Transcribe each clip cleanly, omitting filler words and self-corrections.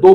2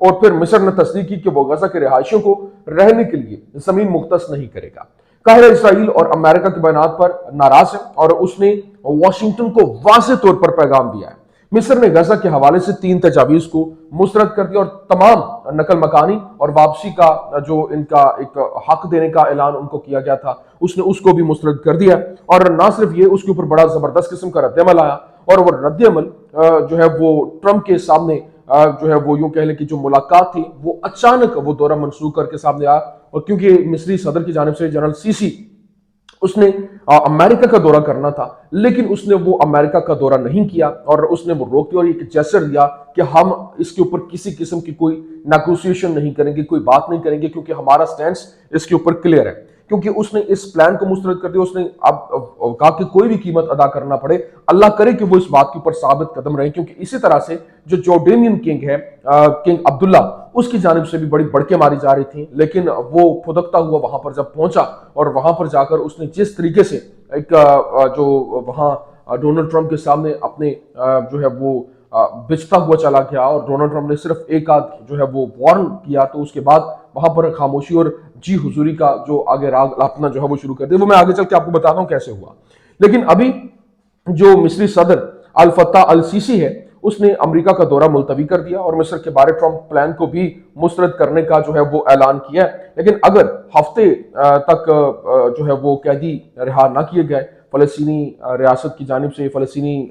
اور پھر مصر نے تصدیق کی کہ وہ غزہ کے رہائشیوں کو رہنے کے لیے زمین مختص نہیں کرے گا۔ قاہرہ اسرائیل اور امریکہ کے بیانات پر ناراض ہے اور اس نے واشنگٹن کو واضح طور پر پیغام دیا ہے۔ مصر نے غزہ کے حوالے سے 3 تجاویز کو مسترد کر دیا اور تمام نقل مکانی اور واپسی کا جو ان کا ایک حق دینے کا اعلان ان کو کیا گیا تھا اس نے اس کو بھی مسترد کر دیا، اور نہ صرف یہ، اس کے اوپر بڑا زبردست قسم کا رد عمل آیا، اور وہ رد عمل جو ہے وہ ٹرمپ کے سامنے جو ہے وہ یوں کہہ لیں کہ جو ملاقات تھی وہ اچانک وہ دورہ منسوخ کر کے سامنے آیا، اور کیونکہ مصری صدر کی جانب سے جنرل سیسی اس نے امریکہ کا دورہ کرنا تھا، لیکن اس نے وہ امریکہ کا دورہ نہیں کیا اور اس نے وہ روک دیا اور ایک جیسر دیا کہ ہم اس کے اوپر کسی قسم کی کوئی نیگوسیشن نہیں کریں گے، کوئی بات نہیں کریں گے، کیونکہ ہمارا سٹینس اس کے اوپر کلیئر ہے۔ کیونکہ اس نے اس پلان کو مسترد کر دیا، اس نے اب کہا کہ کوئی بھی قیمت ادا کرنا پڑے، اللہ کرے کہ وہ اس بات کے اوپر ثابت قدم رہے، کیونکہ اسی طرح سے جو جورڈینین کنگ ہے کنگ عبداللہ، اس کی جانب سے بھی بڑی بڑکیں ماری جا رہی تھیں، لیکن وہ پھدکتا ہوا وہاں پر جب پہنچا اور وہاں پر جا کر اس نے جس طریقے سے ایک جو وہاں ڈونلڈ ٹرمپ کے سامنے اپنے جو ہے وہ بچتا ہوا چلا گیا، اور ڈونلڈ ٹرمپ نے صرف ایک آدھ جو ہے وہ وارن کیا، تو اس کے بعد وہاں پر خاموشی اور جی حضوری کا جو آگے راگ اپنا جو ہے وہ شروع کر دیا۔ وہ میں آگے چل کے آپ کو بتاتا ہوں کیسے ہوا۔ لیکن ابھی جو مصری صدر الفتح السیسی ہے اس نے امریکہ کا دورہ ملتوی کر دیا اور مصر کے بارے ٹرمپ پلان کو بھی مسترد کرنے کا جو ہے وہ اعلان کیا ہے۔ لیکن اگر ہفتے تک جو ہے وہ قیدی رہا نہ کیے گئے فلسطینی ریاست کی جانب سے، فلسطینی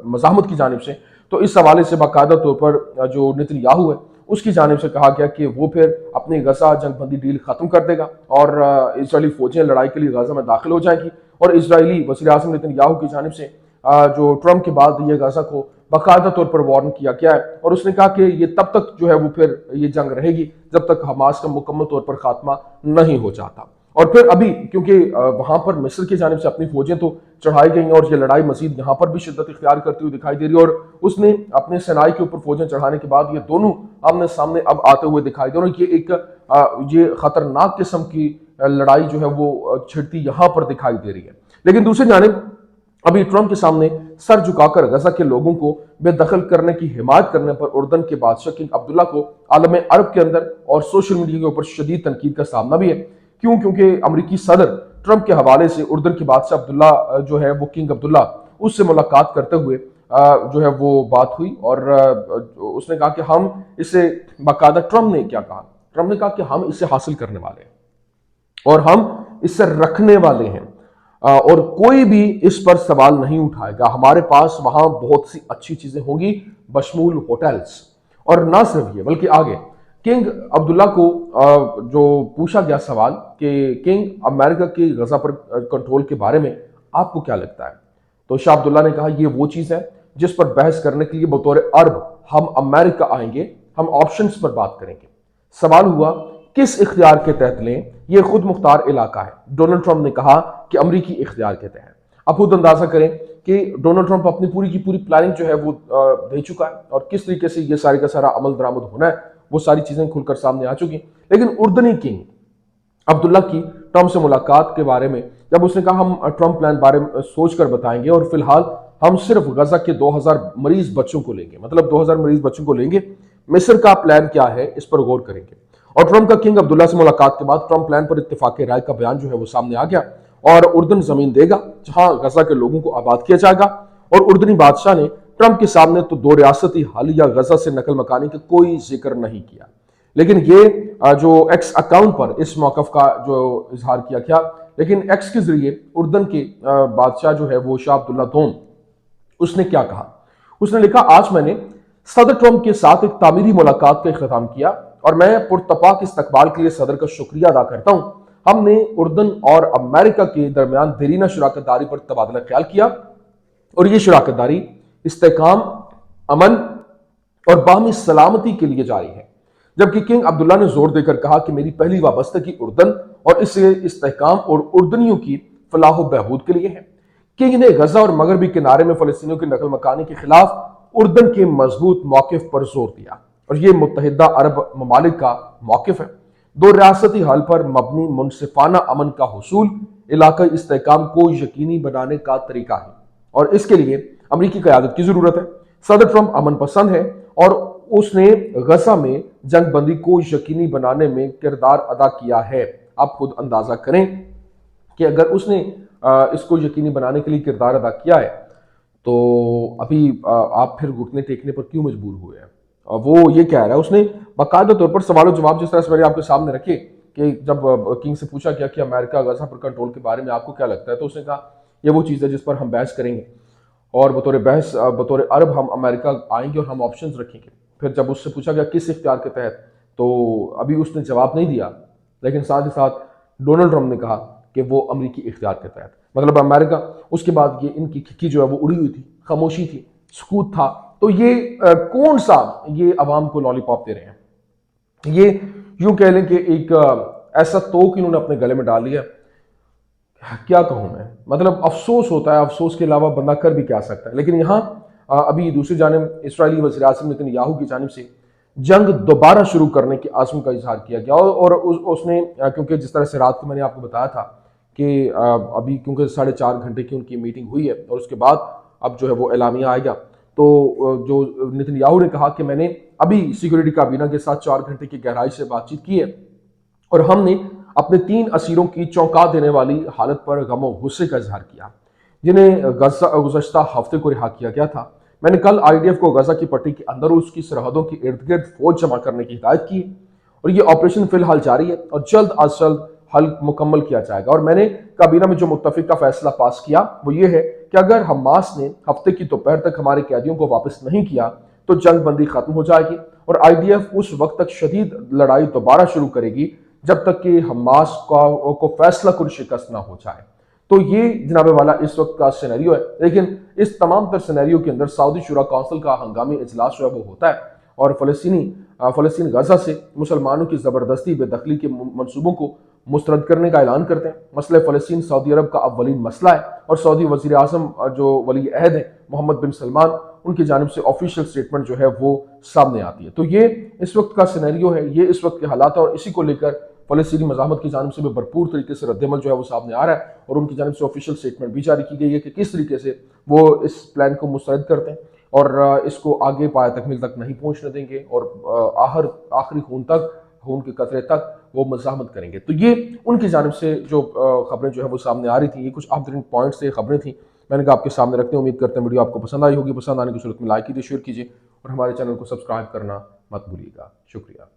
مزاحمت کی جانب سے، تو اس حوالے سے باقاعدہ طور پر جو نتن یاہو ہے اس کی جانب سے کہا گیا کہ وہ پھر اپنی غزہ جنگ بندی ڈیل ختم کر دے گا اور اسرائیلی فوجیں لڑائی کے لیے غزہ میں داخل ہو جائیں گی، اور اسرائیلی وزیر اعظم نتن یاہو کی جانب سے جو ٹرمپ کے بعد یہ غزہ کو باقاعدہ طور پر وارن کیا گیا ہے، اور اس نے کہا کہ یہ تب تک جو ہے وہ پھر یہ جنگ رہے گی جب تک حماس کا مکمل طور پر خاتمہ نہیں ہو جاتا۔ اور پھر ابھی کیونکہ وہاں پر مصر کی جانب سے اپنی فوجیں تو چڑھائی گئی ہیں اور یہ لڑائی مزید یہاں پر بھی شدت اختیار کرتی ہوئی دکھائی دے رہی ہے، اور اس نے اپنے سینائی کے اوپر فوجیں چڑھانے کے بعد یہ دونوں آمنے سامنے اب آتے ہوئے دکھائی دے رہے ہیں کہ ایک یہ خطرناک قسم کی لڑائی جو ہے وہ چھڑتی یہاں پر دکھائی دے رہی ہے۔ لیکن دوسری جانب ابھی ٹرمپ کے سامنے سر جھکا کر غزہ کے لوگوں کو بے دخل کرنے کی حمایت کرنے پر اردن کے بادشاہ کنگ عبداللہ کو عالم عرب کے اندر اور سوشل میڈیا کے اوپر شدید تنقید کا سامنا بھی ہے۔ کیونکہ امریکی صدر ٹرمپ کے حوالے سے اردن کے بادشاہ عبداللہ جو ہے وہ کنگ عبداللہ اس سے ملاقات کرتے ہوئے جو ہے وہ بات ہوئی، اور اس نے کہا کہ ہم اسے باقاعدہ ٹرمپ نے کیا کہا؟ ٹرمپ نے کہا کہ ہم اسے حاصل کرنے والے ہیں اور ہم اسے رکھنے والے ہیں، اور کوئی بھی اس پر سوال نہیں اٹھائے گا، ہمارے پاس وہاں بہت سی اچھی چیزیں ہوں گی بشمول ہوٹلز۔ اور نہ صرف یہ بلکہ آگے کنگ عبداللہ کو جو پوچھا گیا سوال کہ کنگ امریکہ کی غزہ پر کنٹرول کے بارے میں آپ کو کیا لگتا ہے، تو شاہ عبداللہ نے کہا یہ وہ چیز ہے جس پر بحث کرنے کے لیے بطور عرب ہم امریکہ آئیں گے، ہم آپشنز پر بات کریں گے۔ سوال ہوا کس اختیار کے تحت لیں، یہ خود مختار علاقہ ہے۔ ڈونلڈ ٹرمپ نے کہا کہ امریکی اختیار کے تحت۔ اب خود اندازہ کریں کہ ڈونلڈ ٹرمپ اپنی پوری کی پوری پلاننگ جو ہے وہ دے چکا ہے، اور کس طریقے سے یہ سارے کا سارا عمل درآمد ہونا ہے وہ ساری چیزیں کھل کر سامنے آ چکی۔ لیکن اردنی کنگ عبداللہ کی ٹرمپ سے ملاقات کے بارے میں جب اس نے کہا ہم ٹرمپ پلان بارے میں سوچ کر بتائیں گے، اور فی الحال ہم صرف غزہ کے 2000 مریض بچوں کو لیں گے، مطلب 2000 مریض بچوں کو لیں گے، مصر کا پلان کیا ہے اس پر غور کریں گے۔ اور ٹرمپ کا کنگ عبداللہ سے ملاقات کے بعد ٹرمپ پلان پر اتفاق رائے کا بیان جو ہے وہ سامنے آ گیا، اور اردن زمین دے گا جہاں غزہ کے لوگوں کو آباد کیا جائے گا، اور اردنی بادشاہ نے ٹرمپ کے سامنے تو 2 ریاستی حل یا غزہ سے نقل مکانی کا کوئی ذکر نہیں کیا، لیکن یہ جو ایکس اکاؤنٹ پر اس موقف کا جو اظہار کیا گیا، لیکن ایکس کے ذریعے اردن کے بادشاہ جو ہے وہ شاہ عبداللہ دوم، اس نے کیا کہا؟ اس نے لکھا آج میں نے صدر ٹرمپ کے ساتھ ایک تعمیری ملاقات کا اختتام کیا، اور میں پرتپاک استقبال کے لیے صدر کا شکریہ ادا کرتا ہوں۔ ہم نے اردن اور امریکہ کے درمیان دیرینہ شراکت داری پر تبادلہ خیال کیا، اور یہ شراکت داری استحکام، امن اور باہمی سلامتی کے لیے جاری ہے۔ جبکہ کنگ عبداللہ نے زور دے کر کہا کہ میری پہلی وابستگی اردن اور اس سے استحکام اور اردنیوں کی فلاح و بہبود کے لیے ہے۔ کنگ نے غزہ اور مغربی کنارے میں فلسطینیوں کی نقل مکانی کے خلاف اردن کے مضبوط موقف پر زور دیا، اور یہ متحدہ عرب ممالک کا موقف ہے۔ 2 ریاستی حل پر مبنی منصفانہ امن کا حصول علاقائی استحکام کو یقینی بنانے کا طریقہ ہے، اور اس کے لیے امریکی قیادت کی ضرورت ہے۔ صدر ٹرمپ امن پسند ہے اور اس نے غزہ میں جنگ بندی کو یقینی بنانے میں کردار ادا کیا ہے۔ آپ خود اندازہ کریں کہ اگر اس نے اس کو یقینی بنانے کے لیے کردار ادا کیا ہے تو ابھی آپ پھر گھٹنے ٹیکنے پر کیوں مجبور ہوئے ہیں؟ وہ یہ کہہ رہا ہے، اس نے باقاعدہ طور پر سوال و جواب جس طرح سے میں نے آپ کے سامنے رکھے کہ جب کنگ سے پوچھا گیا کہ امریکہ غزہ پر کنٹرول کے بارے میں آپ کو کیا لگتا ہے، تو اس نے کہا یہ وہ چیز ہے جس پر ہم بحث کریں گے، اور بطور بحث بطور عرب ہم امریکہ آئیں گے اور ہم آپشنز رکھیں گے۔ پھر جب اس سے پوچھا گیا کس اختیار کے تحت، تو ابھی اس نے جواب نہیں دیا، لیکن ساتھ ہی ساتھ ڈونلڈ ٹرمپ نے کہا کہ وہ امریکی اختیار کے تحت، مطلب امریکہ اس کے بعد یہ ان کی کھکی جو ہے وہ اڑی ہوئی تھی، خاموشی تھی، سکوت تھا۔ تو یہ کون سا یہ عوام کو لالی پاپ دے رہے ہیں؟ یہ یوں کہہ لیں کہ ایک ایسا توق انہوں نے اپنے گلے میں ڈال لیا، کیا کہوں میں، مطلب افسوس ہوتا ہے، افسوس کے علاوہ بندہ کر بھی کیا سکتا ہے۔ لیکن یہاں ابھی دوسری جانب اسرائیلی وزیر اعظم نتن یاہو کی جانب سے جنگ دوبارہ شروع کرنے کے عزم کا اظہار کیا گیا، اور اس نے کیونکہ جس طرح سے رات کو میں نے آپ کو بتایا تھا کہ ابھی کیونکہ 4.5 گھنٹے کی ان کی میٹنگ ہوئی ہے اور اس کے بعد اب جو ہے وہ اعلامیہ آئے گا، تو جو نتن یاہو نے کہا کہ میں نے ابھی سیکورٹی کابینہ کے ساتھ 4 گھنٹے کی گہرائی سے بات چیت کی ہے، اور ہم نے اپنے 3 اسیروں کی چونکا دینے والی حالت پر غم و غصے کا اظہار کیا، جنہیں گزشتہ ہفتے کو رہا کیا گیا تھا۔ میں نے کل آئی ڈی ایف کو غزہ کی پٹی کے اندر اور اس کی سرحدوں کے ارد گرد فوج جمع کرنے کی ہدایت کی، اور یہ آپریشن فی الحال جاری ہے اور جلد از جلد حل مکمل کیا جائے گا۔ اور میں نے کابینہ میں جو متفقہ فیصلہ پاس کیا وہ یہ ہے کہ اگر حماس نے ہفتے کی دوپہر تک ہمارے قیدیوں کو واپس نہیں کیا تو جنگ بندی ختم ہو جائے گی، اور آئی ڈی ایف اس وقت تک شدید لڑائی دوبارہ شروع کرے گی جب تک کہ حماس کو فیصلہ کن شکست نہ ہو جائے۔ تو یہ جناب والا اس وقت کا سینیریو ہے، لیکن اس تمام تر سینیریو کے اندر سعودی شورا کونسل کا ہنگامی اجلاس جو ہے وہ ہوتا ہے، اور فلسطین غزہ سے مسلمانوں کی زبردستی بے دخلی کے منصوبوں کو مسترد کرنے کا اعلان کرتے ہیں۔ مسئلہ فلسطین سعودی عرب کا اولین مسئلہ ہے، اور سعودی وزیر اعظم جو ولی عہد ہیں محمد بن سلمان، ان کی جانب سے آفیشیل سٹیٹمنٹ جو ہے وہ سامنے آتی ہے۔ تو یہ اس وقت کا سینیریو ہے، یہ اس وقت کے حالات ہیں، اور اسی کو لے کر فلسطینی مزاحمت کی جانب سے بھی بھرپور طریقے سے رد عمل جو ہے وہ سامنے آ رہا ہے، اور ان کی جانب سے آفیشیل سٹیٹمنٹ بھی جاری کی گئی ہے کہ کس طریقے سے وہ اس پلان کو مسترد کرتے ہیں اور اس کو آگے پایہ تکمیل تک نہیں پہنچنے دیں گے، اور آخری خون کے قطرے تک وہ مزاحمت کریں گے۔ تو یہ ان کی جانب سے جو خبریں جو ہے وہ سامنے آ رہی تھیں، یہ کچھ اہم ترین پوائنٹس تھے، خبریں تھیں، میں نے کہا آپ کے سامنے رکھتے ہیں۔ امید کرتے ہیں ویڈیو آپ کو پسند آئی ہوگی، پسند آنے کی صورت میں لائک کیجیے، شیئر کیجیے، اور ہمارے چینل کو سبسکرائب کرنا مت بھولیے گا۔ شکریہ۔